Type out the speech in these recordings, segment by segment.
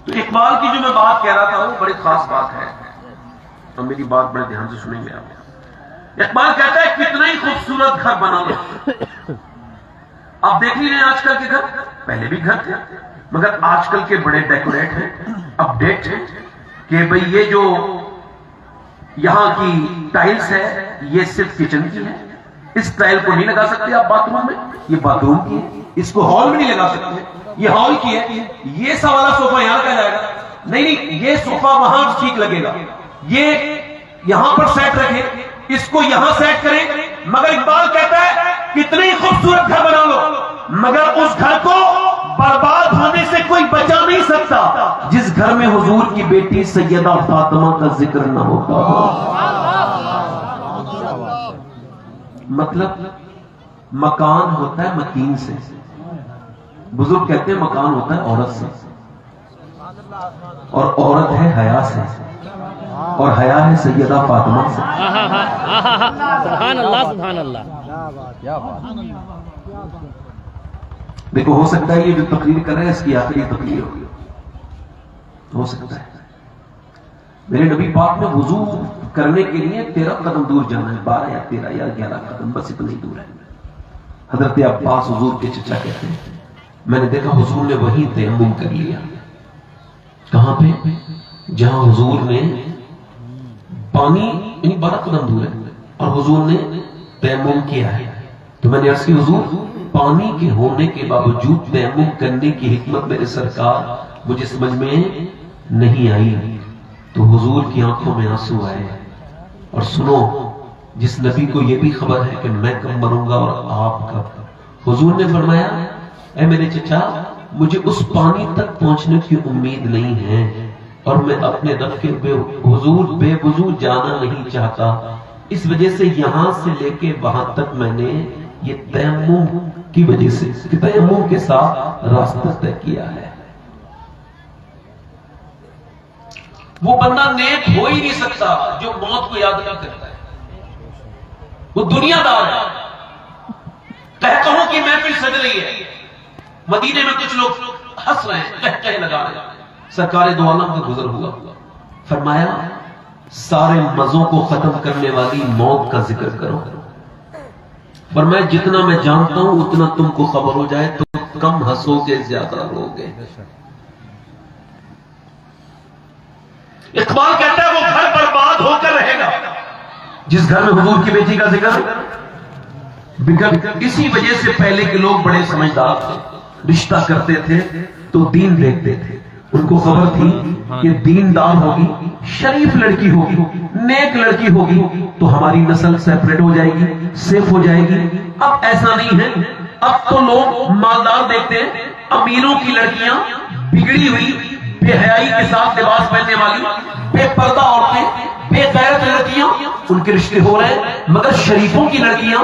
تو اقبال کی جو میں بات کہہ رہا تھا وہ بڑی خاص بات ہے، تو میری بات بڑے دھیان سے سنیں گے آپ۔ اقبال کہتا ہے کتنا ہی خوبصورت گھر بنا لو۔ آپ دیکھ لیجیے آج کل کے گھر، پہلے بھی گھر تھے مگر آج کل کے بڑے ڈیکوریٹ ہیں، اپ ڈیٹ ہیں، کہ بھئی یہ جو یہاں کی ٹائلز ہے یہ صرف کچن کی ہے، اس ٹائل کو نہیں لگا سکتے آپ باتھ روم میں، یہ باتھ روم کی ہے، اس کو ہال میں نہیں لگا سکتے، یہ ہال کی ہے، یہ سا والا صوفہ یہاں کا جائے گا، نہیں یہ صوفہ وہاں ٹھیک لگے گا، یہ یہاں پر سیٹ رکھیں، اس کو یہاں سیٹ کریں۔ مگر اقبال کہتا ہے کتنی خوبصورت گھر بنا لو مگر اس گھر کو برباد ہونے سے کوئی بچا نہیں سکتا جس گھر میں حضور کی بیٹی سیدہ فاطمہ کا ذکر نہ ہوتا۔ مطلب مکان ہوتا ہے مکین سے، بزرگ کہتے ہیں مکان ہوتا ہے عورت سے، اور عورت ہے حیا سے، اور حیا ہے سیدہ فاطمہ سے۔ سبحان اللہ سبحان اللہ۔ دیکھو ہو سکتا ہے یہ جو تقریر کر رہے ہیں اس کی آخری تقریر ہوگی، ہو سکتا ہے۔ میرے نبی پاک نے وضو کرنے کے لیے 13 قدم دور جانا ہے، 12 یا 13 یا 11 قدم، بس اتنا ہی دور ہے۔ حضرت عباس حضور کے چچا کہتے ہیں میں نے دیکھا حضور نے وہی تیمم کر لیا۔ کہاں پہ؟ جہاں حضور نے پانی یعنی 12 قدم دور ہے اور حضور نے تیمم کیا ہے۔ تو میں نے عرض کی حضور پانی کے ہونے کے باوجود تیمم کرنے کی حکمت میرے سرکار مجھے سمجھ میں نہیں آئی۔ تو حضور کی آنکھوں میں آنسو آئے، اور سنو جس نبی کو یہ بھی خبر ہے کہ میں کب مروں گا اور آپ کب، حضور نے فرمایا اے میرے چچا مجھے اس پانی تک پہنچنے کی امید نہیں ہے، اور میں اپنے رب کے حضور بے وضو جانا نہیں چاہتا، اس وجہ سے یہاں سے لے کے وہاں تک میں نے یہ تیمم کی وجہ سے تیمم کے ساتھ راستہ طے کیا ہے۔ وہ بندہ نیک ہو ہی نہیں سکتا جو موت کو یاد نہیں کرتا ہے، وہ دنیا دار ہے۔ کہتا ہوں کہ محفل سج رہی ہے، مدینے میں کچھ لوگ ہنس رہے ہیں، کہہ لگا رہے ہیں، سرکار دو عالم کا گزر ہوا، فرمایا سارے مزوں کو ختم کرنے والی موت کا ذکر کرو، فرمایا جتنا میں جانتا ہوں اتنا تم کو خبر ہو جائے تو کم ہنسو گے زیادہ رو گے۔ اقبال کہتا ہے وہ گھر برباد ہو کر رہے گا جس گھر میں حضور کی بیٹی کا ذکر بگڑ۔ اسی وجہ سے پہلے کے لوگ بڑے سمجھدار تھے، رشتہ کرتے تھے تو دین دیکھتے تھے، ان کو خبر تھی کہ دیندار ہوگی، شریف لڑکی ہوگی، نیک لڑکی ہوگی تو ہماری نسل سیپریٹ ہو جائے گی، سیف ہو جائے گی۔ اب ایسا نہیں ہے، اب تو لوگ مالدار دیکھتے ہیں، امیروں کی لڑکیاں بگڑی ہوئی بے حیائی کے ساتھ لباس پہننے والی بے پردہ عورتیں، بے غیرت لڑکیاں ان کے رشتے ہو رہے ہیں، مگر شریفوں کی لڑکیاں،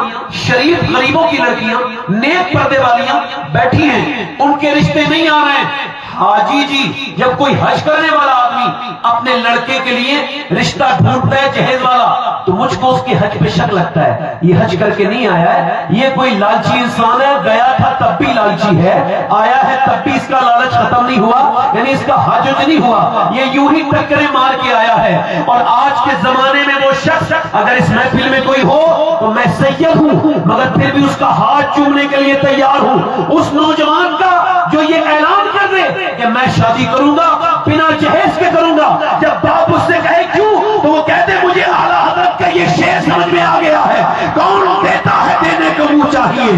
شریف غریبوں کی لڑکیاں، نیک پردے والیاں بیٹھی ہیں، ان کے رشتے نہیں آ رہے ہیں۔ حاجی جی جب کوئی حج کرنے والا آدمی اپنے لڑکے کے لیے رشتہ ڈھونڈتا ہے جہیز والا تو مجھ کو اس کے حج پہ شک لگتا ہے، یہ حج کر کے نہیں آیا ہے، یہ کوئی لالچی انسان ہے، گیا تھا تب بھی لالچی ہے، آیا ہے تب بھی اس کا لالچ ختم نہیں ہوا، یعنی اس کا حج نہیں ہوا، یہ یوں ہی ٹکرے مار کے آیا ہے۔ اور آج کے زمانے میں وہ شخص اگر اس محفل میں کوئی ہو تو میں سید ہوں مگر پھر بھی اس کا ہاتھ چومنے کے لیے تیار ہوں، اس نوجوان کا جو یہ اعلان کر دے کہ میں شادی کروں گا بنا جہیز کے کروں گا، جب باپ اس سے کہے کیوں تو وہ کہتے مجھے اعلیٰ حضرت کا یہ شعر سمجھ میں آ گیا ہے، کون دیتا ہے دینے کو منہ چاہیے۔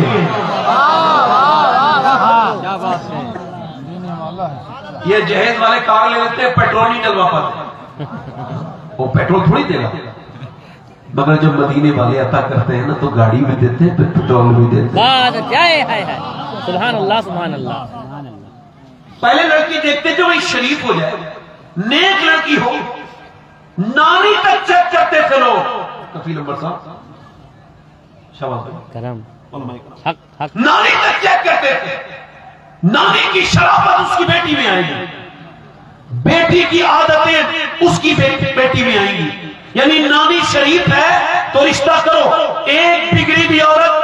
یہ جہیز والے کار لے لیتے ہیں، پیٹرول نہیں ڈلوا پاتے، وہ پیٹرول تھوڑی دے گا، مگر جب مدینے والے عطا کرتے ہیں نا تو گاڑی بھی دیتے ہیں پھر پیٹرول بھی دیتے ہیں۔ سبحان اللہ سبحان اللہ۔ پہلے لڑکی دیکھتے جو وہی شریف ہو جائے، نیک لڑکی ہو، نانی تک چیک کرتے تھے لوگ، کفیل عمر صاحب شاباش کرم حق حق، نانی تک چیک کرتے تھے، نانی کی شرافت اس کی بیٹی میں آئے گی، بیٹی کی عادتیں اس کی بیٹی میں آئیں گی، یعنی نانی شریف ہے تو رشتہ کرو۔ ایک بگڑی بھی عورت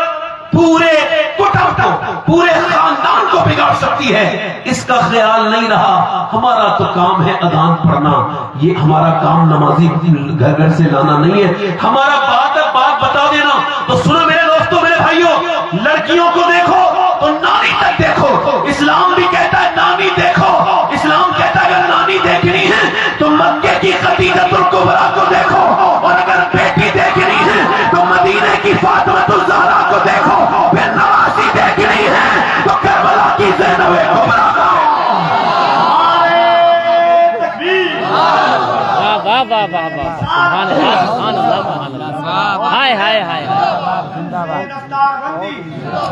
پورے کٹب کو، پورے خاندان کو بگاڑ سکتی ہے، اس کا خیال نہیں رہا۔ ہمارا تو کام ہے اذان پڑھنا، یہ ہمارا کام نمازی گھر گھر سے لانا نہیں ہے، ہمارا بات بتا دینا۔ تو سنو میرے دوستوں، میرے بھائیوں، لڑکیوں کو دیکھو تو نانی تک دیکھو۔ اسلام بھی کہتا ہے نانی دیکھو، اسلام کہتا ہے اگر نانی دیکھنی ہے تو مکے کی خدیجہ الکبریٰ کو دیکھو، اور اگر بیٹی دیکھنی ہے تو مدینے کی فاطمہ الزہرا کو دیکھو، پھر نواسی دیکھنی ہے تو کربلا کی زینب کبریٰ کو۔ واہ واہ واہ واہ، سبحان اللہ سبحان اللہ سبحان اللہ، ہائے ہائے ہائے۔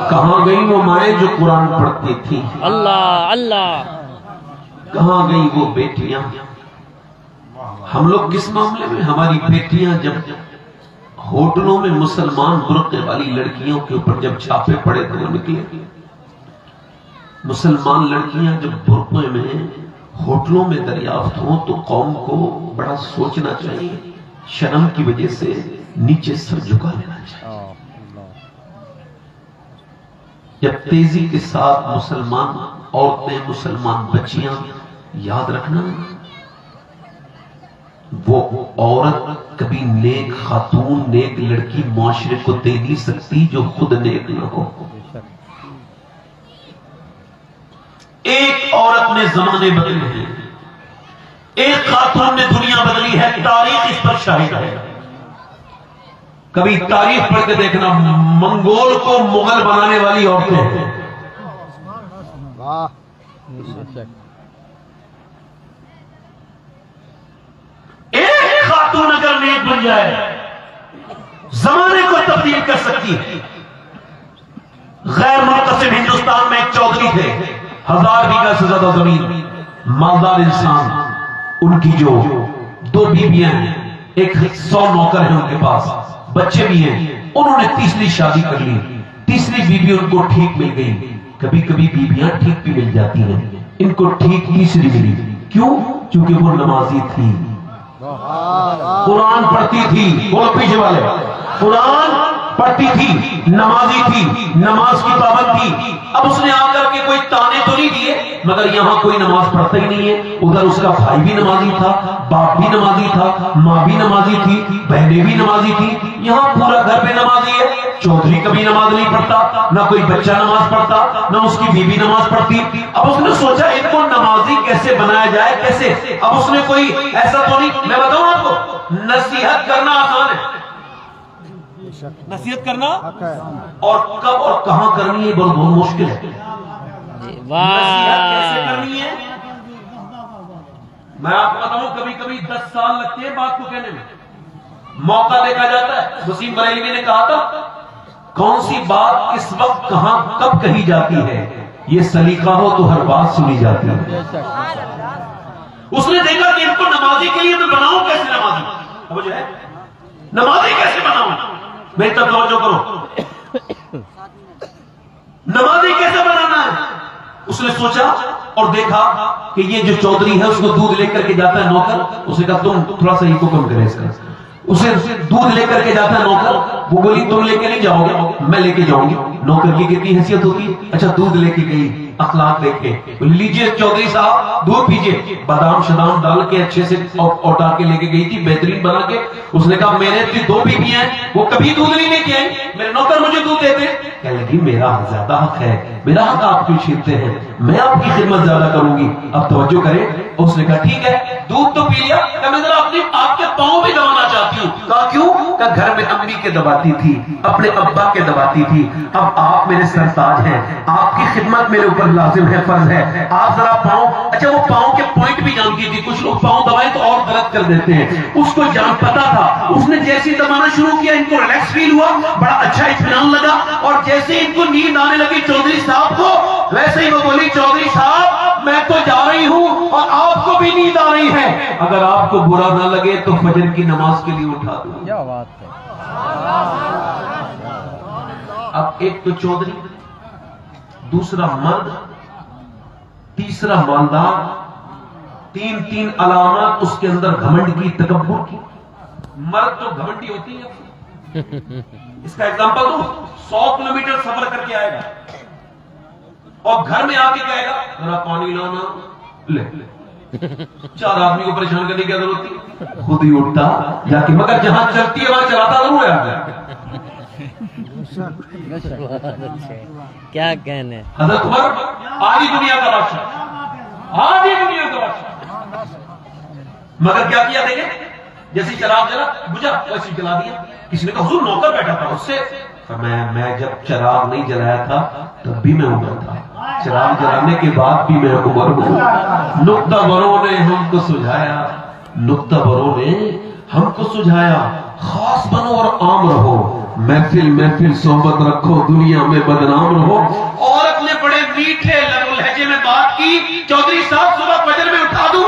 کہاں گئی وہ مائیں جو قرآن پڑھتی تھی؟ اللہ اللہ، کہاں گئی وہ بیٹیاں؟ ہم لوگ کس معاملے میں؟ ہماری بیٹیاں جب ہوٹلوں میں مسلمان برقعے والی لڑکیوں کے اوپر جب چھاپے پڑے تو وہ نکلے۔ مسلمان لڑکیاں جب برقعے میں ہوٹلوں میں دریافت ہوں تو قوم کو بڑا سوچنا چاہیے، شرم کی وجہ سے نیچے سر جھکا لینا چاہیے۔ جب تیزی کے ساتھ مسلمان عورتیں، مسلمان بچیاں، یاد رکھنا وہ عورت کبھی نیک خاتون، نیک لڑکی معاشرے کو دے نہیں سکتی جو خود نیک نہ ہو۔ ایک عورت نے زمانے بدلے ہیں، ایک خاتون نے دنیا بدلی ہے، تاریخ اس پر شاہد ہے۔ کبھی تاریخ پڑھ کے دیکھنا، منگول کو مغل بنانے والی عورتیں ہیں۔ ایک خاتون اگر نیک بن جائے زمانے کو تبدیل کر سکتی ہے۔ غیر منقسم ہندوستان میں ایک چودھری تھے، 1000 بیگھہ سے زیادہ زمین، مالدار انسان، ان کی جو 2 بیویاں ہیں، ایک 100 نوکر ہیں ان کے پاس، بچے بھی ہیں۔ انہوں نے تیسری شادی کر لی، تیسری بیوی ان کو ٹھیک مل گئی۔ کبھی کبھی بیویاں ٹھیک بھی مل جاتی ہیں، ان کو ٹھیک تیسری ملی، کیوں؟ چونکہ وہ نمازی تھی، قرآن پڑھتی تھی، بولو پیچھے والے، قرآن پڑھتی تھی، نمازی تھی، نماز کی پابند تھی۔ اب اس نے آ کر کے کوئی تانے تو نہیں دیے، مگر یہاں کوئی نماز پڑھتا ہی نہیں ہے۔ ادھر اس کا بھائی بھی نمازی تھا، باپ بھی نمازی تھا، ماں بھی نمازی تھی، بہنیں بھی نمازی تھی، یہاں پورا گھر پہ نمازی ہے۔ چودھری کبھی نماز نہیں پڑھتا، نہ کوئی بچہ نماز پڑھتا، نہ اس کی بیوی نماز پڑھتی۔ اب اس نے سوچا ان کو نمازی کیسے بنایا جائے، کیسے؟ اب اس نے کوئی ایسا تو نہیں، میں بتاؤں آپ کو، نصیحت کرنا آسان ہے، نصیحت کرنا اور کب اور کہاں کرنی ہے بہت مشکل ہے۔ نصیحت کیسے کرنی ہے میں آپ کو بتاؤں، کبھی کبھی 10 سال لگتے ہیں بات کو کہنے میں، موقع دیکھا جاتا ہے۔ وسیم بریلوی نے کہا تھا کون سی بات کس وقت کہاں کب کہی جاتی ہے، یہ سلیقہ ہو تو ہر بات سنی جاتی ہے۔ اس نے دیکھا کہ ان کو نمازی کے لیے میں بناؤں کیسے، نمازی اب جو ہے نمازی کیسے بناؤں، میری طرف توجہ کرو، نمازی کیسے بنانا ہے۔ اس نے سوچا اور دیکھا کہ یہ جو چودھری ہے اس کو دودھ لے کر کے جاتا ہے نوکر، اسے کہا تم تھوڑا سا یہ کو کم کرے اس کا، اسے دودھ لے کر کے جاتا ہے نوکر، وہ بولی تم لے کے نہیں جاؤ گے میں لے کے جاؤں گی۔ نوکر کی کتنی حیثیت ہوتی ہے، اچھا دودھ لے کے گئی، اخلاق دیکھے، لیجئے چودھری صاحب دودھ پیجئے، بادام شدام ڈال کے اچھے سے اوٹا کے لے کے گئی تھی، بہترین بنا کے۔ اس نے کہا میں نے 2 بیویاں ہیں، وہ کبھی دودھ نہیں لے کے آئی، میرے نوکر مجھے دودھ دیتے۔ کہنے لگی میرا زیادہ حق ہے، میرا حق آپ کیوں چھینتے ہیں، میں آپ کی خدمت زیادہ کروں گی، اب توجہ کریں۔ اس نے کہا ٹھیک ہے، دودھ تو پی لیا، کہ میں ذرا اپنے آپ کے پاؤں بھی دبانا چاہتی ہوں۔ کہا کیوں؟ کہ گھر میں امی کے دباتی تھی، اپنے ابا کے دباتی تھی، اب آپ میرے سرتاج ہیں، آپ کی خدمت میرے اوپر لازم ہے، فرض ہے، آپ ذرا پاؤں۔ اچھا وہ پاؤں کے پوائنٹ بھی جانتی تھی، کچھ لوگ پاؤں دبائیں تو اور غلط کر دیتے ہیں، اس کو جان پتا تھا۔ اس نے جیسے دبانا شروع کیا ان کو ریلیکس فیل ہوا، بڑا اچھا اطمینان لگا، اور جیسے ان کو نیند آنے لگی چودھری صاحب کو، ویسے ہی وہ بولی چودھری صاحب میں تو جا رہی ہوں اور آپ کو بھی نیند آ رہی ہے، اگر آپ کو برا نہ لگے تو فجر کی نماز کے لیے اٹھا دوں۔ کیا بات ہے۔ اب ایک تو چودھری، دوسرا مرد، تیسرا مالدار، 3 علامات اس کے اندر گھمنڈ کی، تکبر کی۔ مرد تو گھمنڈی ہوتی ہے، اس کا ایگزامپل دوں، 100 کلومیٹر سفر کر کے آئے گا اور گھر میں آ کے کہے گا ذرا پانی لانا، لے 4 آدمی کو پریشان کرنے کی ضرورت تھی، خود ہی اٹھتا جا کے، مگر جہاں چلتی ہے وہاں چلاتا ضرور ہے۔ کیا کہنے، حضرت عمر آج ہی دنیا کا بادشاہ، آج ہی دنیا کا بادشاہ، مگر کیا کیا دیکھیں، جیسے چراغ جلا بجھا ویسے چلا دیا۔ کسی نے کہا حضور نوکر بیٹھا تھا اس سے، میں جب چراغ نہیں جلایا تھا تب بھی میں عمر تھا، چراغ جلانے کے بعد بھی میں عمر ہوں۔ نکتہ بروں نے ہم کو سجھایا، نکتہ بروں نے ہم کو سجھایا، خاص بنو اور عام رہو، محفل صحبت رکھو، دنیا میں بدنام رہو۔ عورت نے بڑے میٹھے لہجے میں بات کی، چودھری صاحب صبح فجر میں اٹھا دوں،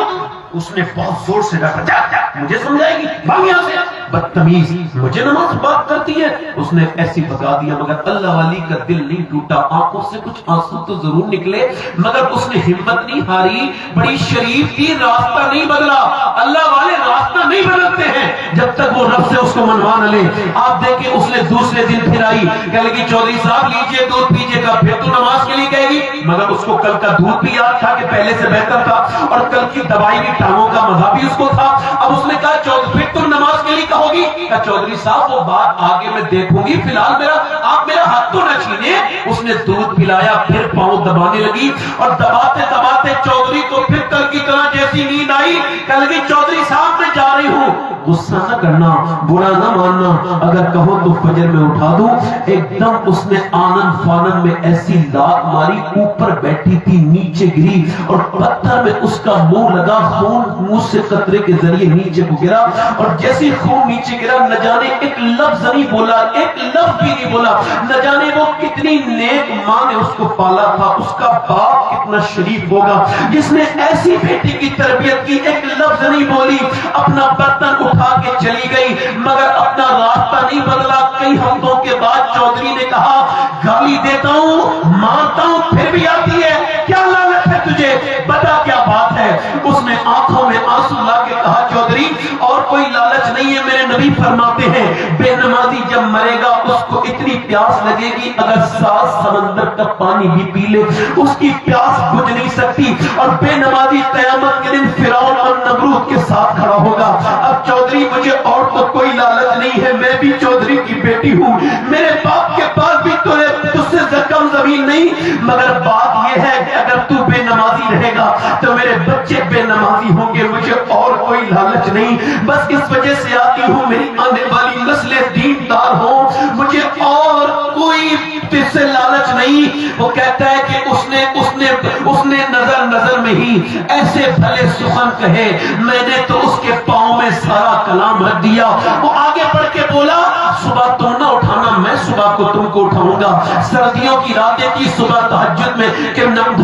اس نے بہت زور سے کہا جا مجھے سمجھائے گی، بھاگ یہاں سے، بدتمیز، مجھے نماز بات کرتی ہے۔ اس نے ایسی بتا دیا، مگر اللہ والی کا دل نہیں ٹوٹا، آنکھوں سے کچھ آنسو تو ضرور نکلے، مگر اس نے ہمت نہیں ہاری، بڑی شریف کی، راستہ نہیں بدلا۔ اللہ والے راستہ نہیں بدلتے ہیں جب تک وہ رب سے اس کو منوا نہ لے۔ آپ دیکھیں اس نے دوسرے دن پھر آئی، کہہ لگی چودھری صاحب لیجئے دودھ پیجئے گا، پھر تو نماز کے لیے کہے گی، مگر اس کو کل کا دودھ بھی یاد تھا کہ پہلے سے بہتر تھا، اور کل کی دوائی بھی، ٹانگوں کا مزہ بھی اس کو تھا۔ اب اس نے کہا پھر تم نماز کے لیے کہو گی؟ کہا چودھری صاحب وہ بات آگے میں دیکھوں گی، فی الحال آپ میرا ہاتھ تو نہ چھینے۔ اس نے دودھ پلایا، پھر پاؤں دبانے لگی، اور دباتے دباتے چودھری کو پھر کل کی طرح جیسی نیند آئی، کہنے لگی چودھری صاحب میں جا رہی ہوں، غصہ نہ کرنا، برا نہ ماننا، اگر کہو تو فجر میں اٹھا دوں۔ ایک دم اس نے آنن فانن میں ایسی لات ماری، اوپر بیٹھی تھی نیچے گری، اور پتھر میں اس کا منہ لگا، خون منہ سے قطرے کے ذریعے نیچے کو گرا، اور جیسے خون نیچے گرا نہ جانے ایک لفظ نہیں بولا، ایک لفظ بھی نہیں بولا، نہ جانے وہ کتنی نیک ماں نے اس کو پالا تھا، اس کا باپ کتنا شریف ہوگا جس نے ایسی بیٹی کی تربیت کی، ایک لفظ نہیں بولی، اپنا برتن اٹھا کے چلی گئی، مگر اپنا راستہ نہیں بدلا۔ کئی ہفتوں کے بعد چودھری نے کہا گالی دیتا ہوں، مارتا ہوں، پھر بھی آتی ہے، کیا لعنت ہے تجھے، بتا کیا بات ہے۔ اس نے آنکھوں میں آنسو لا کے کہا چودھری اور کوئی لالچ نہیں ہے، میرے نبی فرماتے ہیں بے نمازی جب مرے گا اس کو اتنی پیاس لگے گی اگر 7 سمندر کا پانی بھی پی لے اس کی پیاس بجھ نہیں سکتی، اور بے نمازی قیامت کے دن فرعون اور نمرود کے ساتھ کھڑا ہوگا۔ اب چودھری مجھے اور تو کوئی لالچ نہیں ہے، میں بھی چودھری کی بیٹی ہوں، میرے باپ کے پاس بھی تو تجھ سے کم زمین نہیں، مگر بات یہ ہے کہ اگر تو بے نمازی رہے گا تو میرے بچے بے نمازی ہوں گے، مجھے اور کوئی لالچ نہیں، بس اس وجہ سے آتی ہوں میری آنے والی نسلیں دیندار ہوں، مجھے اور کوئی تجھ سے لالچ نہیں۔ وہ کہتا ہے کہ اس نے نظر میں ہی ایسے بھلے سخن کہے، میں نے تو اس کے پاؤں میں سارا کلام رکھ دیا۔ وہ آگے بڑھ کے بولا صبح تم نہ اٹھانا، میں صبح کو تم کو اٹھاؤں گا۔ سردیوں کی راتیں تھی، صبح تہجد میں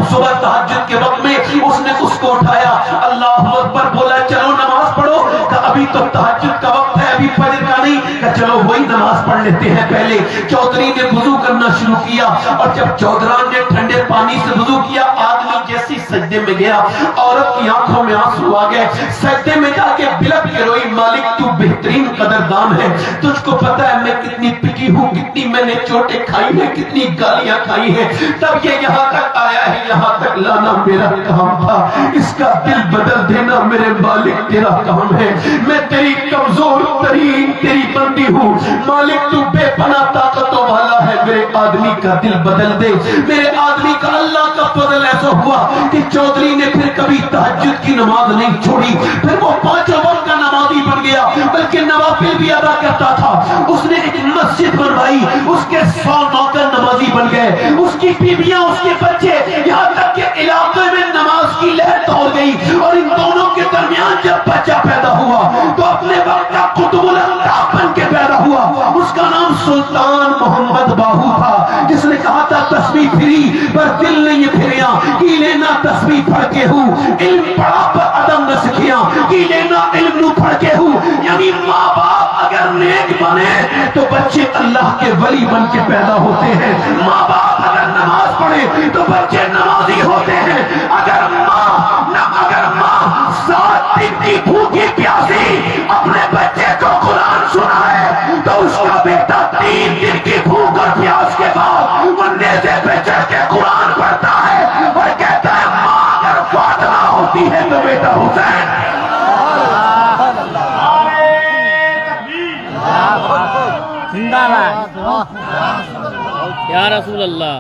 صبح تہجد کے وقت میں اس نے اس کو اٹھایا، اللہ اکبر بولا چلو نماز پڑھو، کہ ابھی تو تہجد کا وقت ہے، ابھی فجر کا نہیں، کہ چلو وہی نماز پڑھ لیتے ہیں پہلے۔ چودھری نے وضو کرنا شروع کیا، اور جب چودھران نے ٹھنڈے پانی سے وضو کیا، آدمی جیسی سجدے میں گیا، عورت کی آنکھوں میں آنسو آ گئے، سجدے میں جا کے بلک کے روئی، مالک تو بہترین قدردان ہے، تجھ کو پتا ہے میں کتنی پٹی ہوں، کتنی میں نے چوٹیں کھائی ہیں، کتنی گالیاں کھائی ہیں، تب یہ یہاں تک آیا ہے، یہاں تک لانا میرا کام تھا، اس کا دل بدل دینا میرے مالک تیرا کام ہے، میں تیری کمزور ترین تیری بندی ہوں، مالک تو بے پناہ طاقتوں والا ہے، میرے آدمی کا دل بدل دے۔ میرے آدمی کا اللہ کا فضل ایسا ہوا کہ چودھری نے پھر کبھی تہجد کی نماز نہیں چھوڑی، پھر وہ 5 وقت کا نمازی بن گیا، بلکہ نوافل بھی ادا کرتا تھا۔ اس نے ایک مسجد بنوائی، اس کے 100 نوکر نمازی بن گئے، اس کی بیویاں، اس کے بچے، یہاں تک کہ علاقے میں نماز کی لہر دوڑ گئی، اور ان دونوں کے درمیان جب بچہ پیدا ہوا تو اپنے وقت کا قطب الاملاک بن کے پیدا ہوا، اس کا نام سلطان محمد باہو تھا، جس نے کہا تھا تسبیح پھری پر دل نہیں پھریا، کی لینا تسبیح پڑھ کے ہوں، علم پڑھا پر عدم نہ سکھیا، کی لینا علم نو پڑھ کے ہوں، یعنی ماں باپ اگر نیک بنے تو بچے اللہ کے ولی بن کے پیدا ہوتے ہیں، ماں باپ اگر نماز پڑھے تو بچے نمازی ہوتے ہیں، اگر ماں 7 دن کی بھوکی پیاسی اپنے بچے کو قرآن سنائے تو اس کا بیٹا 3 چڑھ کے قرآن پڑھتا ہے اور کہتا ہے ماں اگر فاطمہ ہوتی ہے تو بیٹا حسین. زندہ باد یا رسول اللہ،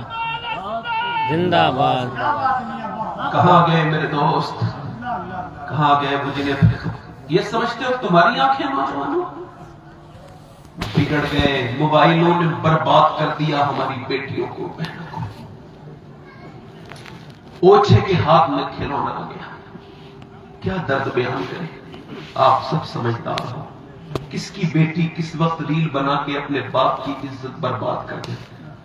زندہ باد. کہاں گئے میرے دوست، کہاں گئے وہ جنہیں یہ سمجھتے ہو تمہاری آنکھیں نوجوانوں؟ بگڑ گئے، موبائلوں نے برباد کر دیا ہماری بیٹیوں کو، بہنوں کو. اوچھے کے ہاتھ میں کھلونا آ گیا. کیا درد بیان کریں، آپ سب سمجھدار ہو. کس کی بیٹی کس وقت ریل بنا کے اپنے باپ کی عزت برباد کر دے،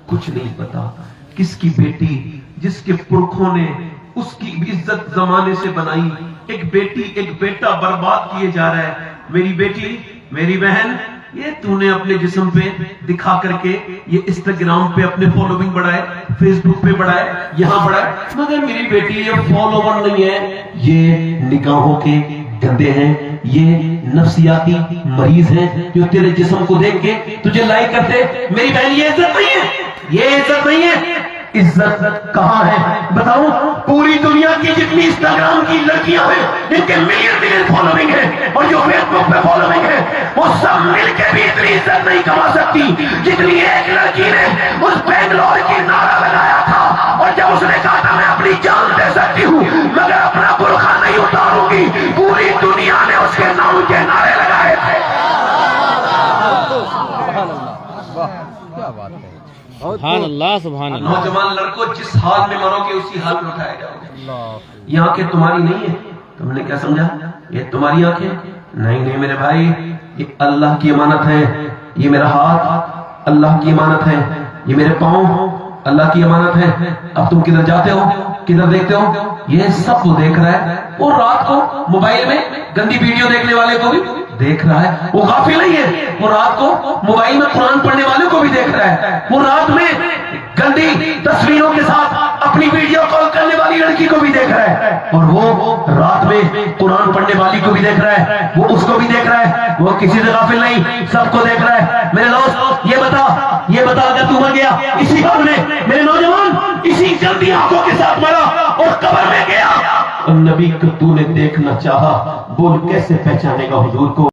کچھ نہیں پتا. کس کی بیٹی جس کے پرکھوں نے اس کی عزت زمانے سے بنائی، ایک بیٹی ایک بیٹا برباد کیے جا رہا ہے. میری بیٹی، میری بہن، یہ تو نے اپنے جسم پہ دکھا کر کے یہ انسٹاگرام پہ اپنے فالوئنگ بڑھائے، فیس بک پہ بڑھائے، یہاں بڑھائے، مگر میری بیٹی یہ فالوور نہیں ہے، یہ نگاہوں کے گندے ہیں، یہ نفسیاتی مریض ہیں جو تیرے جسم کو دیکھ کے تجھے لائک کرتے. میری بہن یہ عزت نہیں ہے، یہ عزت نہیں ہے. عزت کہاں ہے بتاؤں؟ پوری دنیا کی جتنی انسٹاگرام کی لڑکیاں ہیں جن کے ملین ملین فالوئنگ ہے اور جو فیس بک پہ فالوئنگ ہے، وہ سب مل کے بھی اتنی عزت نہیں کما سکتی جتنی ایک لڑکی نے اس بنگلور کی نعرہ لگایا تھا. اور جب اس نے کہا تھا میں اپنی جان دے سکتی ہوں مگر اپنا برقع نہیں اتاروں گی، پوری دنیا نے اس کے نام کے نعرے لگائے تھے. سبحان اللہ، سبحان اللہ. نوجوان لڑکوں، جس حال میں مرو گے اسی حال میں اٹھائے جاؤ گے. یہ آنکھیں تمہاری نہیں ہیں. تم نے کیا سمجھا یہ تمہاری آنکھیں؟ نہیں نہیں میرے بھائی، یہ اللہ کی امانت ہے. یہ میرا ہاتھ اللہ کی امانت ہے، یہ میرے پاؤں اللہ کی امانت ہے. اب تم کدھر جاتے ہو، کدھر دیکھتے ہو، یہ سب وہ دیکھ رہا ہے. اور رات کو موبائل میں گندی ویڈیو دیکھنے والے کو بھی دیکھ رہا ہے. وہ غافل نہیں ہے، وہ رات کو موبائل میں قرآن پڑھنے والے کو بھی دیکھ رہا ہے. وہ رات میں گندی تصویروں کے ساتھ اپنی ویڈیو کال کرنے والی لڑکی کو بھی دیکھ رہا ہے. اور وہ رات میں قرآن پڑھنے والی کو بھی دیکھ رہا ہے، وہ اس کو بھی دیکھ رہا ہے. وہ کسی سے غافل نہیں، سب کو دیکھ رہا ہے. میرے دوست یہ بتا اگر تو مر گیا اسی حال میں، میرے نوجوان اسی گندی آنکھوں کے ساتھ مرا اور قبر میں گیا، اور نبی کو تو نے دیکھنا چاہا، بول کیسے پہچانے گا حضور کو؟